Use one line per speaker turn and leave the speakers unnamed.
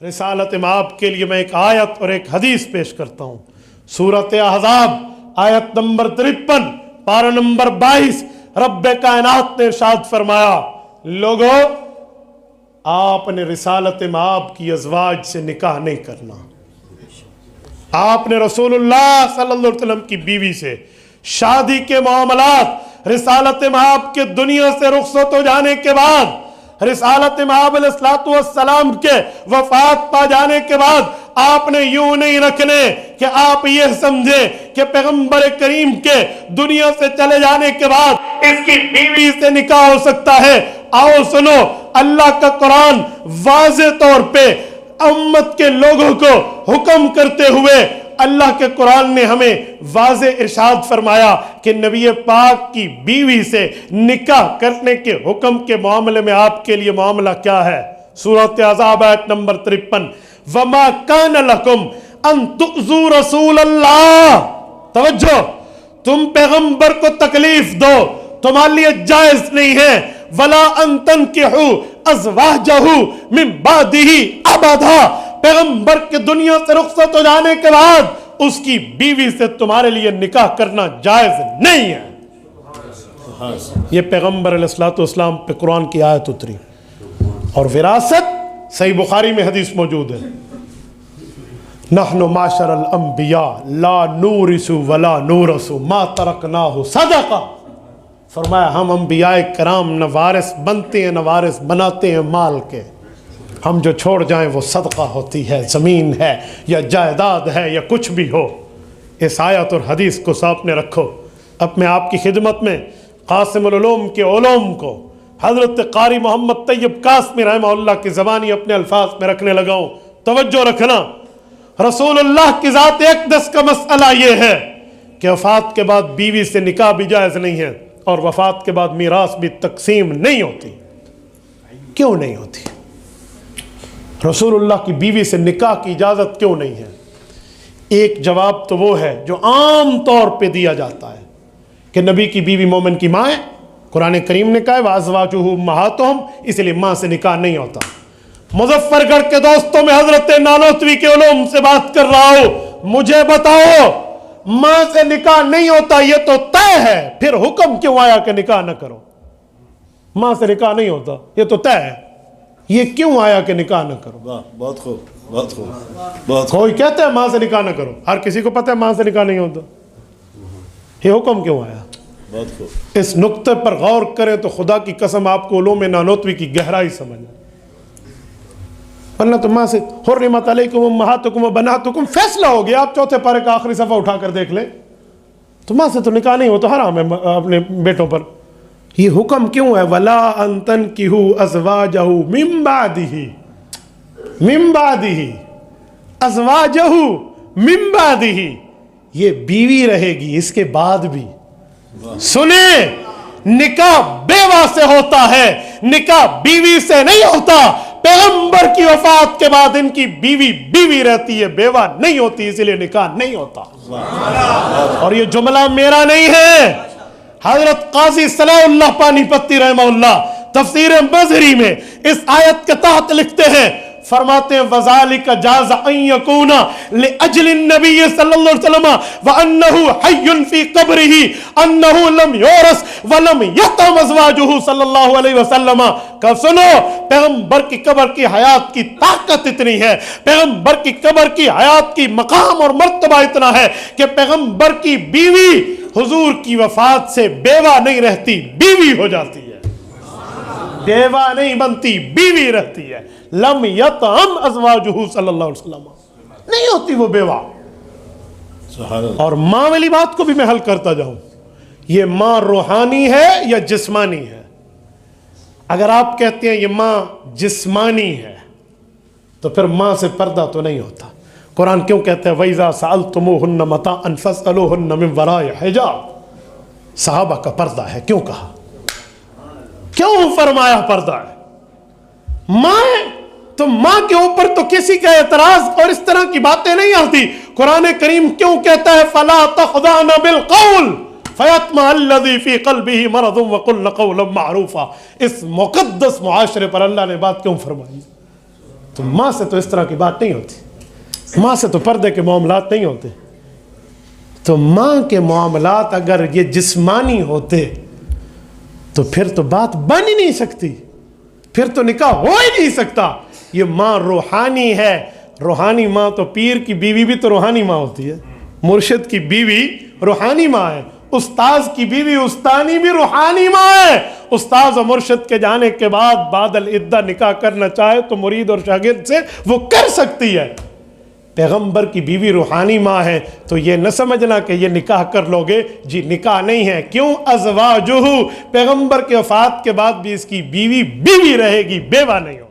رسالت مآب کے لیے میں ایک آیت اور ایک حدیث پیش کرتا ہوں۔ سورۃ احزاب آیت نمبر 53 پارہ نمبر 22 رب کائنات نے ارشاد فرمایا، لوگو آپ نے رسالت مآب کی ازواج سے نکاح نہیں کرنا، آپ نے رسول اللہ صلی اللہ علیہ وسلم کی بیوی سے شادی کے معاملات رسالت مآب کے دنیا سے رخصت ہو جانے کے بعد، رسالت مآب علیہ السلام کے وفات پا جانے کے بعد آپ نے یوں نہیں رکھنے کہ آپ یہ سمجھیں کہ پیغمبر کریم کے دنیا سے چلے جانے کے بعد اس کی بیوی سے نکاح ہو سکتا ہے۔ آؤ سنو، اللہ کا قرآن واضح طور پہ امت کے لوگوں کو حکم کرتے ہوئے اللہ کے قرآن نے ہمیں واضح ارشاد فرمایا کہ نبی پاک کی بیوی سے نکاح کرنے کے حکم کے معاملے میں آپ کے لیے معاملہ کیا ہے۔ سورۃ احزاب آیت نمبر 53 وَمَا كَانَ لَكُمْ أَن تُؤْذُوا رَسُولَ اللَّهِ، توجہ، تم پیغمبر کو تکلیف دو تمہارے لیے جائز نہیں ہے، وَلَا أَن تَنْكِحُوا أَزْوَاجَهُ مِن بَعْدِهِ أَبَدًا، پیغمبر کے دنیا سے رخصت ہو جانے کے بعد اس کی بیوی سے تمہارے لیے نکاح کرنا جائز نہیں ہے۔ یہ پیغمبر علیہ السلام پہ قرآن کی آیت اتری، اور وراثت صحیح بخاری میں حدیث موجود ہے، نحن معاشر الانبیاء لا نورث ولا نورث ما ترکناہ صدقہ، فرمایا ہم انبیاء کرام نہ وارث بنتے ہیں نہ وارث بناتے ہیں مال کے، ہم جو چھوڑ جائیں وہ صدقہ ہوتی ہے، زمین ہے یا جائیداد ہے یا کچھ بھی ہو۔ اس آیت اور حدیث کو سامنے رکھو۔ اب میں آپ کی خدمت میں قاسم العلوم کے علوم کو حضرت قاری محمد طیب قاسمی رحمہ اللہ کی زبانی اپنے الفاظ میں رکھنے لگا ہوں۔ توجہ رکھنا، رسول اللہ کی ذات اقدس کا مسئلہ یہ ہے کہ وفات کے بعد بیوی سے نکاح بھی جائز نہیں ہے، اور وفات کے بعد میراث بھی تقسیم نہیں ہوتی۔ کیوں نہیں ہوتی؟ رسول اللہ کی بیوی سے نکاح کی اجازت کیوں نہیں ہے؟ ایک جواب تو وہ ہے جو عام طور پہ دیا جاتا ہے کہ نبی کی بیوی مومن کی ماں ہے، قرآن کریم نے کہا ہے وَأَزْوَاجُهُ أُمَّهَاتُهُمْ، اس لیے ماں سے نکاح نہیں ہوتا۔ مظفر گڑھ کے دوستوں میں حضرت نانوتوی کے علوم سے بات کر رہا ہوں، مجھے بتاؤ ماں سے نکاح نہیں ہوتا یہ تو طے ہے، پھر حکم کیوں آیا کہ نکاح نہ کرو؟ ماں سے نکاح نہیں ہوتا یہ تو طے ہے، یہ کیوں آیا کہ نکاح نہ کرو؟
بہت خوب، بہت خوب، بہت خوب۔
کوئی کہتا ہے ماں سے نکاح نہ کرو، ہر کسی کو پتہ ہے ماں سے نکاح نہیں ہوتا، یہ حکم کیوں آیا؟
بہت خوب۔
اس نقطے پر غور کریں تو خدا کی قسم آپ کو علوم نانوتوی کی گہرائی سمجھ، ورنہ تو ماں سے حرمت علیکم امہاتکم و بناتکم فیصلہ ہو گیا، آپ چوتھے پارے کا آخری صفحہ اٹھا کر دیکھ لیں، تو ماں سے تو نکاح نہیں ہوتا، حرام ہے اپنے بیٹوں پر۔ یہ حکم کیوں ہے؟ وَلَا أَن تَنْكِحُوا أَزْوَاجَهُ مِن بَعْدِهِ، من بعدہ، ازواجہ من بعدہ، یہ بیوی رہے گی اس کے بعد بھی۔ سنیں، نکاح بیوہ سے ہوتا ہے، نکاح بیوی سے نہیں ہوتا۔ پیغمبر کی وفات کے بعد ان کی بیوی بیوی رہتی ہے، بیوہ نہیں ہوتی، اس لیے نکاح نہیں ہوتا۔ اور یہ جملہ میرا نہیں ہے، حضرت قاضی صلاح اللہ پانی پتی رحمہ اللہ تفسیر مظہری میں اس آیت کے تحت لکھتے ہیں، فرماتے ہیں وَذَلِكَ جَازَ أَن يَكُونَ لِأَجْلِ النَّبِيِّ صلی اللہ علیہ وسلم وَأَنَّهُ حَيٌّ فِي قَبْرِهِ أَنَّهُ لَمْ يُورَثْ وَلَمْ يَحْتَمْ أَزْوَاجُهُ صلی اللہ علیہ وسلم۔ کہ سنو، پیغمبر کی قبر کی حیات کی طاقت اتنی ہے، پیغمبر کی قبر کی حیات کی مقام اور مرتبہ اتنا ہے کہ پیغمبر کی بیوی حضور کی وفات سے بیوہ نہیں رہتی، بیوی ہو جاتی ہے، بیوہ نہیں بنتی، بیوی رہتی ہے۔ لم یطعم ازواجہ صلی اللہ علیہ وسلم، نہیں ہوتی وہ بیوہ۔ اور ماں والی بات کو بھی میں حل کرتا جاؤں، یہ ماں روحانی ہے یا جسمانی ہے؟ اگر آپ کہتے ہیں یہ ماں جسمانی ہے تو پھر ماں سے پردہ تو نہیں ہوتا۔ قرآن کیوں کہتا ہے وَإِذَا سَأَلْتُمُوهُنَّ مَتَاعًا فَاسْأَلُوهُنَّ مِن وَرَاءِ حِجَابٍ، صحابہ کا پردہ ہے، کیوں کہا؟ کیوں فرمایا پردہ ہے؟ ماں تو ماں کے اوپر تو کسی کا اعتراض اور اس طرح کی باتیں نہیں آتی۔ قرآن کریم کیوں کہتا ہے فَلَا تَخْضَعْنَ بِالْقَوْلِ فَيَطْمَعَ الَّذِي فِي قَلْبِهِ مَرَضٌ وَقُلْنَ قَوْلًا مَعْرُوفًا۔ اس مقدس معاشرے پر اللہ نے بات کیوں فرمائی؟ تو ماں سے تو اس طرح کی بات نہیں ہوتی، ماں سے تو پردے کے معاملات نہیں ہوتے. تو ماں کے معاملات اگر یہ جسمانی ہوتے تو پھر تو بات بن ہی نہیں سکتی، پھر تو نکاح ہو ہی نہیں سکتا. یہ ماں روحانی ہے. روحانی ماں تو پیر کی بیوی بھی تو روحانی ماں ہوتی ہے، مرشد کی بیوی روحانی ماں ہے، استاذ کی بیوی استانی بھی روحانی ماں ہے. استاذ و مرشد کے جانے کے بعد بعد العدہ نکاح کرنا چاہے تو مرید اور شاگرد سے وہ کر سکتی ہے. پیغمبر کی بیوی روحانی ماں ہے. تو یہ نہ سمجھنا کہ یہ نکاح کر لو گے، جی نکاح نہیں ہے. کیوں؟ ازواجہ، پیغمبر کے وفات کے بعد بھی اس کی بیوی بیوی رہے گی، بیوہ نہیں ہو.